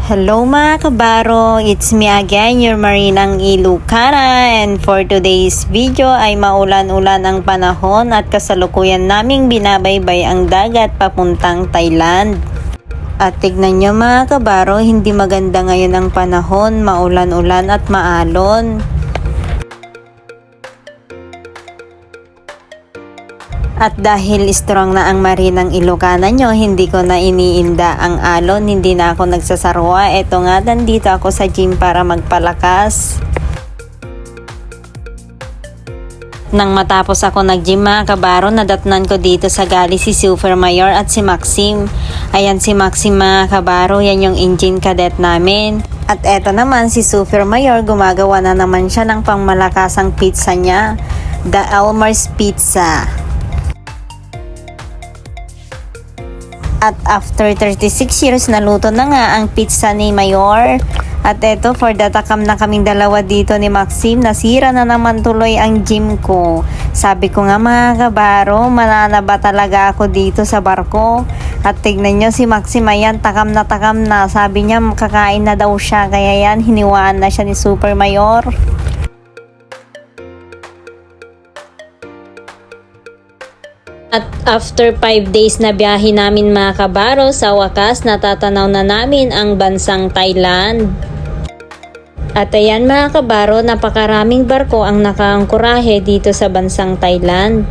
Hello mga kabaro, it's me again, your Marinang Ilocana, and for today's video ay maulan-ulan ang panahon at kasalukuyan naming binabaybay ang dagat papuntang Thailand. At tignan nyo mga kabaro, hindi maganda ngayon ang panahon, maulan-ulan at maalon. At dahil strong na ang Marinang Ilocana nyo, hindi ko na iniinda ang alon, hindi na ako nagsasarwa. Eto nga, nandito ako sa gym para magpalakas. Nang matapos ako nag-gym mga kabaro, nadatnan ko dito sa gali si Super Mayor at si Maxim. Ayan si Maxim mga kabaro, yan yung engine cadet namin. At eto naman si Super Mayor, gumagawa na naman siya ng pangmalakasang pizza niya, the Elmer's Pizza. At after 36 years, naluto na nga ang pizza ni Mayor. At eto, for the takam na kaming dalawa dito ni Maxim, nasira na naman tuloy ang gym ko. Sabi ko nga mga kabaro, mananaba talaga ako dito sa barko. At tignan nyo si Maxim, ayan, takam na. Sabi niya kakain na daw siya, kaya yan, hiniwaan na siya ni Super Mayor. At after 5 days na biyahe namin mga kabaro, sa wakas natatanaw na namin ang bansang Thailand. At ayan mga kabaro, napakaraming barko ang nakaangkurahe dito sa bansang Thailand.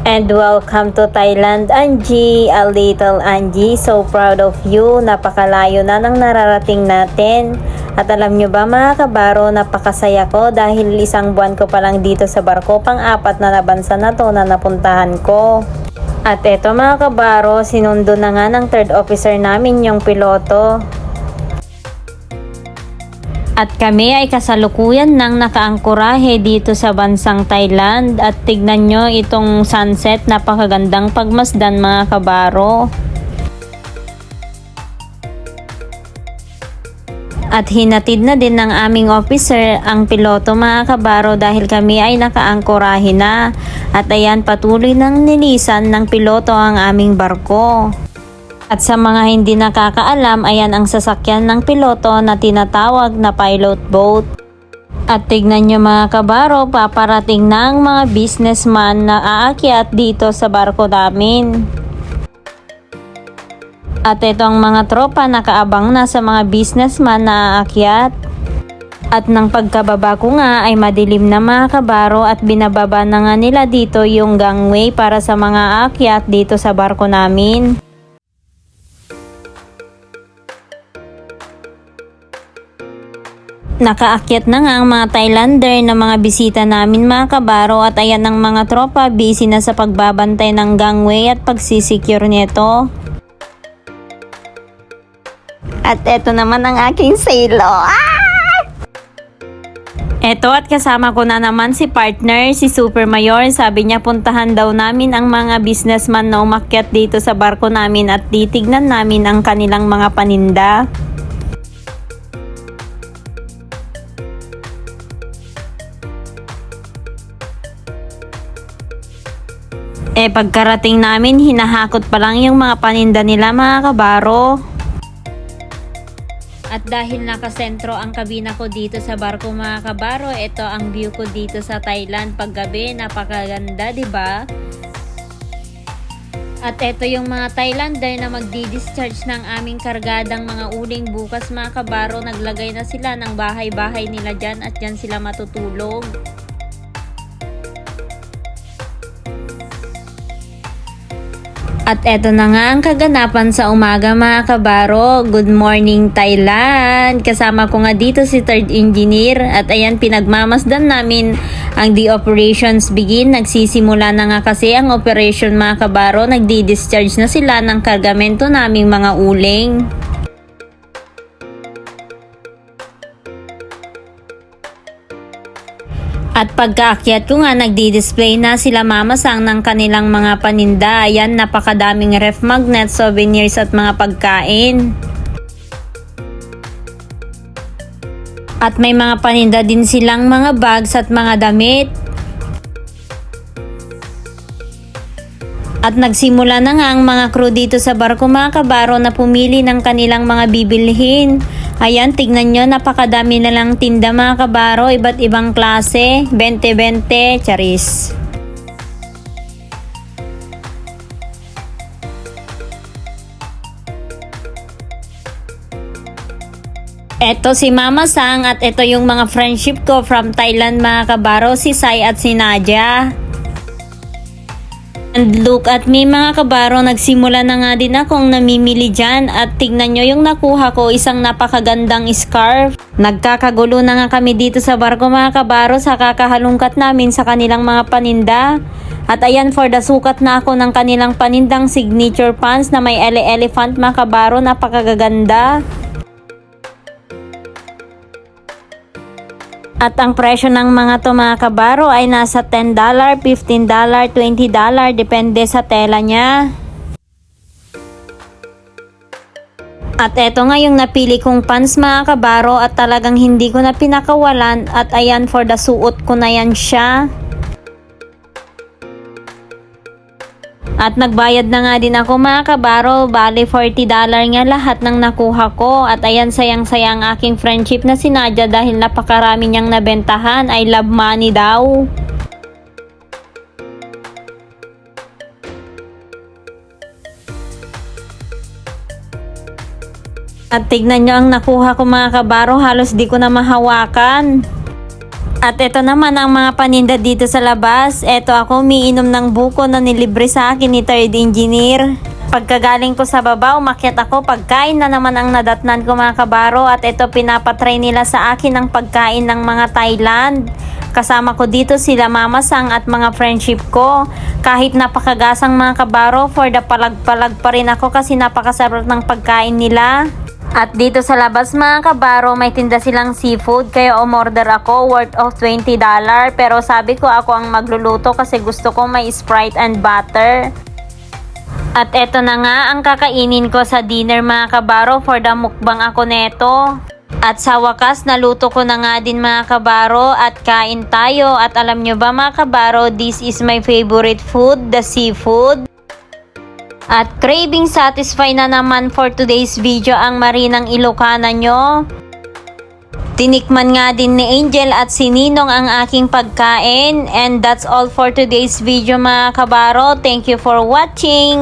And welcome to Thailand, Angie, a little Angie, so proud of you. Napakalayo na nang nararating natin. At alam nyo ba mga kabaro, napakasaya ko dahil isang buwan ko pa lang dito sa barko, pang-apat na bansa na to na napuntahan ko. At eto mga kabaro, sinundo na nga ng third officer namin yung piloto. At kami ay kasalukuyan nang nakaangkurahe dito sa bansang Thailand. At tignan nyo itong sunset, napakagandang pagmasdan mga kabaro. At hinatid na din ng aming officer ang piloto mga kabaro dahil kami ay nakaangkurahe na. At ayan, patuloy nang nilisan ng piloto ang aming barko. At sa mga hindi nakakaalam, ayan ang sasakyan ng piloto na tinatawag na pilot boat. At tignan nyo mga kabaro, paparating na ang mga businessman na aakyat dito sa barko namin. At ito ang mga tropa nakaabang na sa mga businessman na aakyat. At nang pagkababa ko nga ay madilim na mga kabaro at binababa na nga nila dito yung gangway para sa mga aakyat dito sa barko namin. Nakaakyat na nga ang mga Thailander na mga bisita namin mga kabaro at ayan ang mga tropa busy na sa pagbabantay ng gangway at pagsisecure nito. At eto naman ang aking silo. Eto at kasama ko na naman si partner, si Super Mayor. Sabi niya puntahan daw namin ang mga businessman na umakyat dito sa barko namin at titignan namin ang kanilang mga paninda. Pagkarating namin, hinahakot pa lang yung mga paninda nila mga kabaro. At dahil nakasentro ang kabina ko dito sa barko mga kabaro, ito ang view ko dito sa Thailand paggabi, napakaganda, 'di ba? At ito yung mga Thailander na magdi-discharge ng aming kargadang mga uling bukas mga kabaro. Naglagay na sila ng bahay-bahay nila dyan at dyan sila matutulog. At eto na nga ang kaganapan sa umaga mga kabaro. Good morning Thailand! Kasama ko nga dito si third engineer. At ayan, pinagmamasdan namin ang the operations begin. Nagsisimula na nga kasi ang operation mga kabaro. Nagdi-discharge na sila ng kargamento naming mga uling. At pagkaakyat ko nga, nagdi-display na sila mamasang ng kanilang mga paninda. Ayan, napakadaming ref magnet, souvenirs at mga pagkain. At may mga paninda din silang mga bags at mga damit. At nagsimula na nga ang mga crew dito sa barko mga kabaro na pumili ng kanilang mga bibilhin. Ayan, tignan nyo, napakadami na lang tinda mga kabaro, iba't ibang klase, 20-20, charis. Eto si Mama Sang at ito yung mga friendship ko from Thailand mga kabaro, si Sai at si Nadia. And look at me mga kabaro, nagsimula na nga din akong namimili dyan at tignan nyo yung nakuha ko, isang napakagandang scarf. Nagkakagulo na nga kami dito sa barko mga kabaro sa kakahalungkat namin sa kanilang mga paninda. At ayan, for the sukat na ako ng kanilang panindang signature pants na may elephant mga kabaro, napakaganda. At ang presyo ng mga to mga kabaro ay nasa $10, $15, $20, depende sa tela niya. At eto nga yung napili kong pants mga kabaro at talagang hindi ko na pinakawalan at ayan, for the suot ko na yan siya. At nagbayad na nga din ako mga kabaro, bali $40 nga lahat ng nakuha ko. At ayan, sayang-saya ang aking friendship na si Nadia dahil napakarami niyang nabentahan, I love money daw. At tignan nyo ang nakuha ko mga kabaro, halos di ko na mahawakan. At ito naman ang mga paninda dito sa labas. Ito ako, umiinom ng buko na nilibre sa akin ni third engineer. Pagkagaling ko sa baba, umakyat ako, pagkain na naman ang nadatnan ko mga kabaro. At ito, pinapatry nila sa akin ang pagkain ng mga Thailand. Kasama ko dito sila Mama Sang at mga friendship ko. Kahit napakagasang mga kabaro, for the palag-palag pa rin ako kasi napakasarap ng pagkain nila. At dito sa labas mga kabaro, may tinda silang seafood, kaya umorder ako worth of $20. Pero sabi ko ako ang magluluto kasi gusto ko may Sprite and butter. At eto na nga ang kakainin ko sa dinner mga kabaro, for the mukbang ako neto. At sa wakas, naluto ko na nga din mga kabaro at kain tayo. At alam nyo ba mga kabaro, this is my favorite food, the seafood. At craving satisfy na naman for today's video ang Marinang Ilocana nyo. Tinikman nga din ni Angel at si Ninong ang aking pagkain. And that's all for today's video mga kabaro. Thank you for watching.